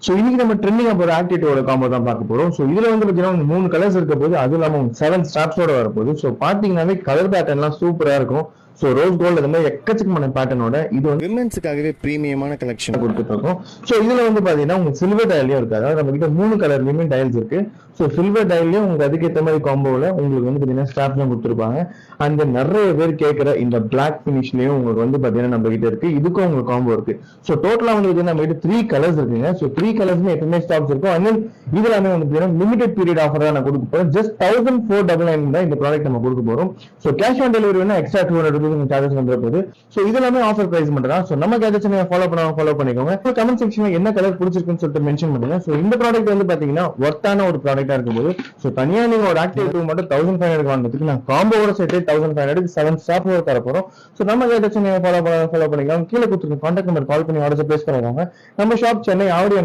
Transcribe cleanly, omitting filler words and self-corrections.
So இன்னைக்கு நம்ம ட்ரெண்டிங்கா போற ஆக்டிவிட்டியோட காம்போ தான் பார்க்க போறோம். சோ இதுல வந்து பாத்தீங்கன்னா 3 கலர்ஸ் இருக்க போது, அது இல்லாம 7 ஸ்டாப்ஸோட வரப்போகுது. சோ பாத்தீங்கன்னாவே கலர் பேட்டர்ன்லாம் சூப்பரா இருக்கும். சோ ரோஸ் கோல்டு இந்த மாதிரி எக்கச்சக்கமான பேட்டர்னோட இது வந்து விமென்ஸுக்காகவே பிரீமியமான கலெக்ஷன் கொடுத்துட்டு இருக்கோம். சோ இதுல வந்து பாத்தீங்கன்னா உங்களுக்கு சில்வர் டயல்லையும் இருக்கு. அதாவது நம்ம கிட்ட 3 கலர்லயுமே டயல்ஸ் இருக்கு. சோ சில்வர் டயல்லையும் உங்களுக்கு அதுக்கேற்ற மாதிரி காம்போல உங்களுக்கு வந்து பாத்தீங்கன்னா ஸ்டாப்லாம் கொடுத்துருப்பாங்க. அந்த நிறைய பேர் கேட்கிற இந்த பிளாக் பினிஷ்லயும் உங்களுக்கு வந்து பாத்தீங்கன்னா நம்ம கிட்ட இருக்கு. இதுக்கும் உங்களுக்கு காம்போ இருக்கு. சோ டோட்டலா வந்து நம்ம கிட்ட 3 கலர்ஸ் இருக்குங்க. சோ 3 கலர்ஸ்மே எப்பவுமே ஸ்டாப்ஸ் இருக்கும். அண்ட் இது எல்லாமே வந்து பாத்தீங்கன்னா லிமிடெட் பீரியட் ஆஃபர் தான் நான் கொடுக்க போறேன். ஜஸ்ட் 1499 தான் இந்த ப்ராடக்ட் நம்ம கொடுக்க போறோம். சோ கேஷ் ஆன் டெலிவரி வேணா எக்ஸ்ட்ரா 200 ரூபீஸ் சார்ஜஸ் வந்துற போகுது. சோ இது எல்லாமே ஆஃபர் பிரைஸ் மட்டும் தான். சோ நம்ம கேஜெட்ஸ் ஃபாலோ பண்ணிக்கோங்க. கமெண்ட் செக்ஷன்ல என்ன கலர் பிடிச்சிருக்குன்னு சொல்லிட்டு மென்ஷன் பண்ணுங்க. சோ இந்த ப்ராடக்ட் வந்து பாத்தீங்கன்னா ஒர்த்தான ஒரு ப்ராடக்ட்டா இருக்கும்போது, சோ தனியா நீங்க ஒரு ஆக்டிவ் 2 மட்டும் 1500 வாங்குறதுக்கு நான் காம்போவோட சேர்த்து 1500 7 ஸ்டாப் தர போறோம். சோ நம்ம கேஜெட்ஸ் ஃபாலோ பண்ணிக்கலாம். கீழே கொடுத்துருக்க கான்டாக்ட் நம்பர் கால் பண்ணி ஆர்டர் பிளேஸ் பண்ணுவாங்க. நம்ம ஷாப் சென்னை ஆவடி